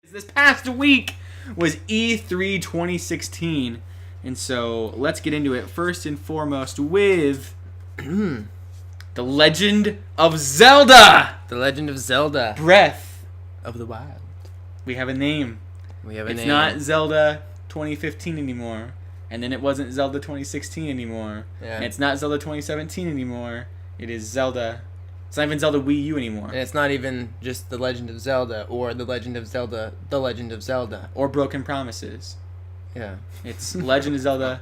This past week was E3 2016, and so let's get into it first and foremost with The Legend of Zelda! The Legend of Zelda. Breath of the Wild. We have a name. It's not Zelda 2015 anymore, and then it wasn't Zelda 2016 anymore, and it's not Zelda 2017 anymore. It is Zelda. It's not even Zelda Wii U anymore. And it's not even just The Legend of Zelda or The Legend of Zelda, The Legend of Zelda. Or Broken Promises. Yeah. It's Legend of Zelda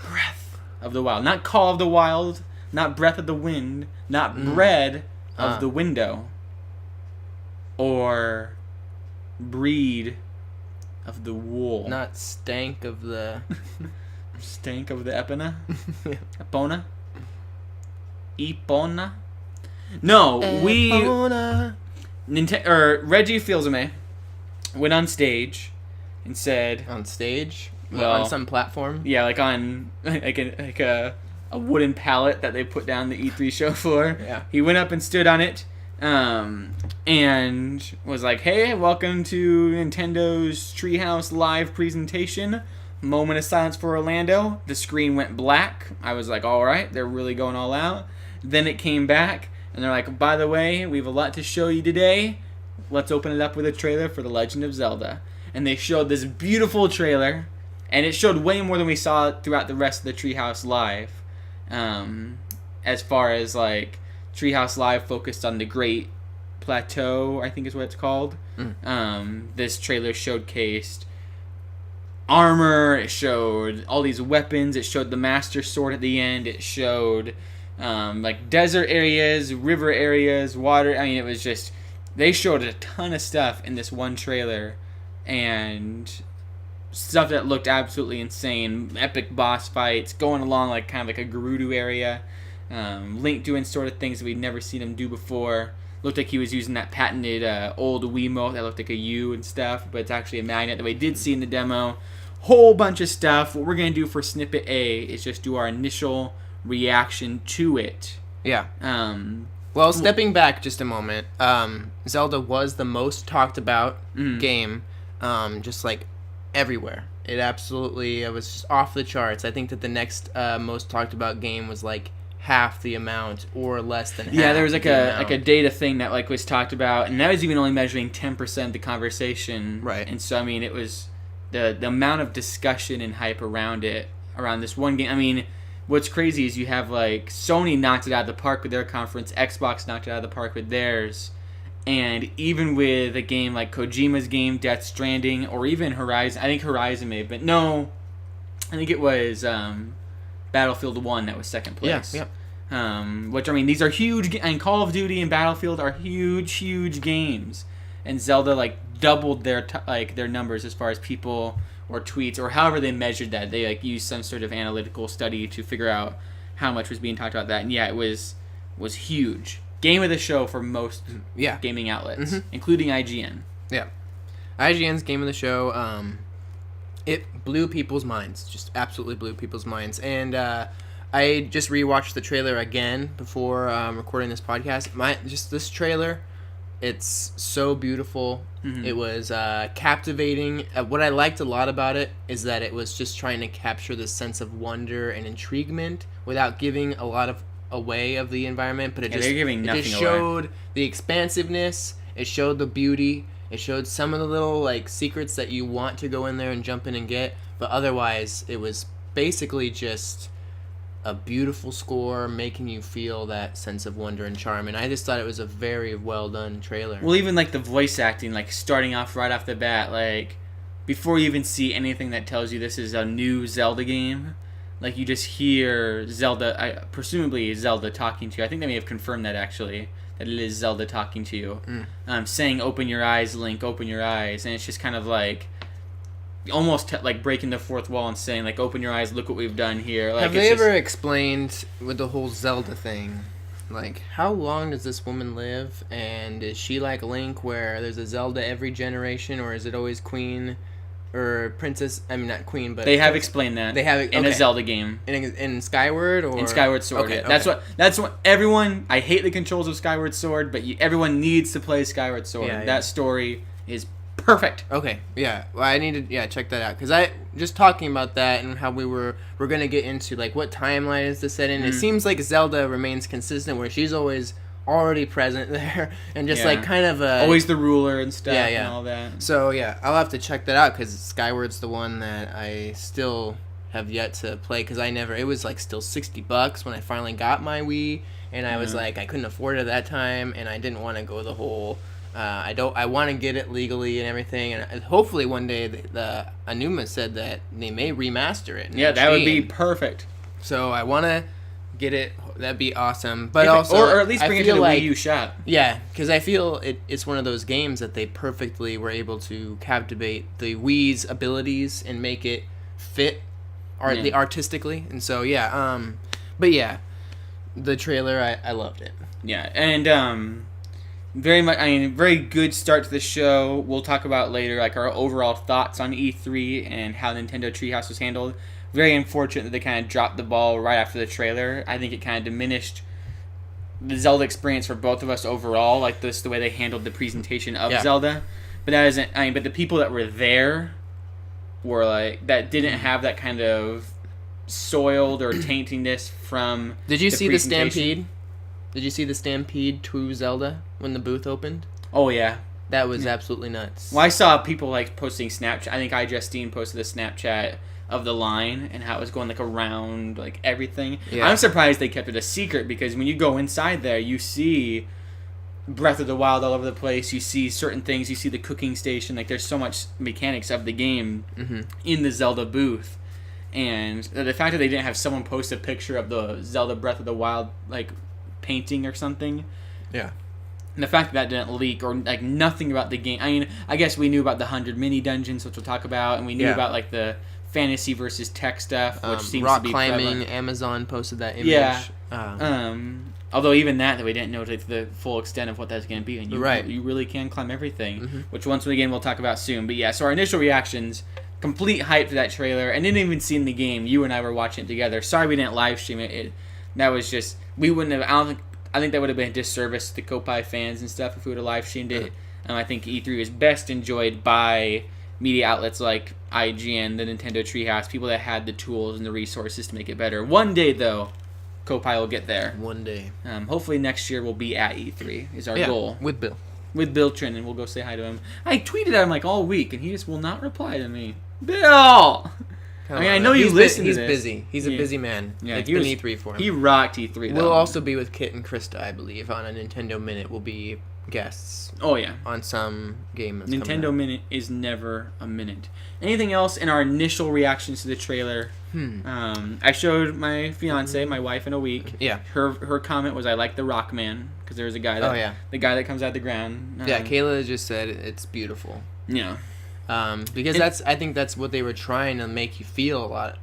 Breath of the Wild. Not Call of the Wild, not Breath of the Wind, not Bread of the Window, or Breed of the Wool. Not Stank of the... Stank of the Epona? Epona? Epona? No, Reggie Fils-Aimé went on stage and said... On stage? Well, on some platform? Yeah, like on like a wooden pallet that they put down the E3 show floor. Yeah. He went up and stood on it and was like, hey, welcome to Nintendo's Treehouse live presentation. Moment of silence for Orlando. The screen went black. I was like, all right, they're really going all out. Then it came back. And they're like, by the way, we have a lot to show you today. Let's open it up with a trailer for The Legend of Zelda. And they showed this beautiful trailer. And it showed way more than we saw throughout the rest of the Treehouse Live. As far as, like, Treehouse Live focused on the Great Plateau, I think is what it's called. This trailer showcased armor. It showed all these weapons. It showed the Master Sword at the end. It showed... like desert areas, river areas, water. I mean, it was just... They showed a ton of stuff in this one trailer. And stuff that looked absolutely insane. Epic boss fights, going along like kind of like a Gerudo area. Link doing sort of things that we'd never seen him do before. Looked like he was using that patented old Wiimote that looked like a U and stuff. But it's actually a magnet that we did see in the demo. Whole bunch of stuff. What we're going to do for Snippet A is just do our initial... reaction to it. Yeah. Well, stepping back just a moment, Zelda was the most talked about game, just like everywhere. It absolutely was just off the charts. I think that the next most talked about game was like half the amount or less than half. Yeah, there was like a data thing that like was talked about, and that was even only measuring 10% of the conversation. Right. And so I mean, it was the amount of discussion and hype around this one game. I mean. What's crazy is you have, like, Sony knocked it out of the park with their conference, Xbox knocked it out of the park with theirs, and even with a game like Kojima's game, Death Stranding, or even Horizon, I think Horizon may have been, no, I think it was Battlefield 1 that was second place. Yeah. Which, I mean, these are huge, and Call of Duty and Battlefield are huge games, and Zelda, like, doubled their numbers as far as people... or tweets, or however they measured that. They like used some sort of analytical study to figure out how much was being talked about that. And yeah, it was huge. Game of the show for most gaming outlets, including IGN. Yeah. IGN's Game of the Show, it blew people's minds. Just absolutely blew people's minds. And I just rewatched the trailer again before recording this podcast. This trailer... It's so beautiful. It was captivating. What I liked a lot about it is that it was just trying to capture this sense of wonder and intriguement without giving a lot of away of the environment. But it just showed the expansiveness. It showed the beauty. It showed some of the little like secrets that you want to go in there and jump in and get. But otherwise, it was basically just a beautiful score making you feel that sense of wonder and charm, and I just thought it was a very well done trailer. Well, even like the voice acting, like starting off right off the bat, like before you even see anything that tells you this is a new Zelda game, like you just hear Zelda, presumably Zelda talking to you. I think they may have confirmed that actually, that it is Zelda talking to you, saying "Open your eyes, Link, open your eyes," and it's just kind of like almost like breaking the fourth wall and saying like, "Open your eyes, look what we've done here." Like, have they ever explained with the whole Zelda thing, like how long does this woman live, and is she like Link where there's a Zelda every generation, or is it always Queen or Princess? I mean, not Queen, but they have explained that. They have it in a Zelda game in Skyward or in Skyward Sword. Okay, yeah. That's what everyone. I hate the controls of Skyward Sword, but everyone needs to play Skyward Sword. That story is Perfect. Okay, yeah. Well, I need to check that out because I just talking about that and how we're gonna get into like what timeline is this set in. It seems like Zelda remains consistent where she's always already present there and just like kind of always the ruler and stuff and all that. So yeah, I'll have to check that out because Skyward's the one that I still have yet to play because it was like still $60 when I finally got my Wii and I was like I couldn't afford it at that time and I didn't want to go the whole I want to get it legally and everything and hopefully one day the Anuma said that they may remaster it. Yeah, that would be perfect. So I want to get it. That'd be awesome. But or at least bring it to the Wii U shop. Yeah, because I feel it's one of those games that they perfectly were able to captivate the Wii's abilities and make it fit artistically. And so but yeah, the trailer I loved it. Yeah, and very much. I mean, very good start to the show. We'll talk about later, like our overall thoughts on E3 and how Nintendo Treehouse was handled. Very unfortunate that they kind of dropped the ball right after the trailer. I think it kind of diminished the Zelda experience for both of us overall, like the way they handled the presentation of Zelda. But that isn't. I mean, but the people that were there were like that didn't have that kind of soiled or taintiness from. Did you see the Stampede? Did you see the Stampede to Zelda when the booth opened? Oh yeah. That was absolutely nuts. Well, I saw people like posting Snapchat. I think iJustine posted a Snapchat of the line and how it was going like around like everything. Yeah. I'm surprised they kept it a secret because when you go inside there, you see Breath of the Wild all over the place. You see certain things. You see the cooking station. Like there's so much mechanics of the game in the Zelda booth, and the fact that they didn't have someone post a picture of the Zelda Breath of the Wild like painting or something. Yeah. And the fact that didn't leak or like nothing about the game. I mean, I guess we knew about the 100 mini dungeons, which we'll talk about, and we knew about like the fantasy versus tech stuff, which seems rock to be climbing. prevalent. Amazon posted that image. Yeah. Although even that we didn't know the full extent of what that's going to be, and you really can climb everything, which once again we'll talk about soon. But yeah, so our initial reactions, complete hype to that trailer, and didn't even see in the game. You and I were watching it together. Sorry we didn't live stream it. That was just we wouldn't have. I think that would have been a disservice to the Koppai fans and stuff if we would have live streamed it. I think E3 was best enjoyed by media outlets like IGN, the Nintendo Treehouse, people that had the tools and the resources to make it better. One day, though, Koppai will get there. One day. Hopefully next year we'll be at E3 is our goal. With Bill. With Bill Trin, and we'll go say hi to him. I tweeted at him like all week, and he just will not reply to me. Bill! I know you listen to this. He's busy. He's a busy man. Yeah, it's been E3 for him. He rocked E3, though. We'll also be with Kit and Krista, I believe, on a Nintendo Minute. We'll be guests. Oh, yeah. On some game that's Nintendo Minute is never a minute. Anything else in our initial reactions to the trailer? I showed my fiance, my wife, in a week. Yeah. Her comment was, I like the Rock Man, because there was a guy that... The guy that comes out of the ground. Kayla just said it's beautiful. Yeah. Because I think that's what they were trying to make you feel a lot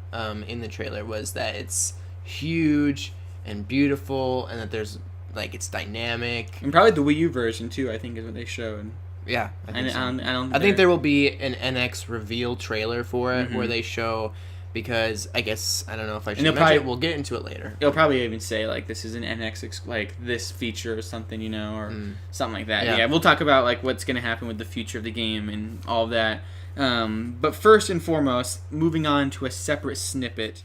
in the trailer was that it's huge and beautiful and that there's like it's dynamic and probably the Wii U version too. I think is what they showed. Yeah, I think there will be an NX reveal trailer for it where they show. Because I guess I don't know if I should mention it. We'll get into it later. It'll probably even say like this is an NX like this feature or something, or something like that. Yeah, we'll talk about like what's going to happen with the future of the game and all of that. But first and foremost, moving on to a separate snippet.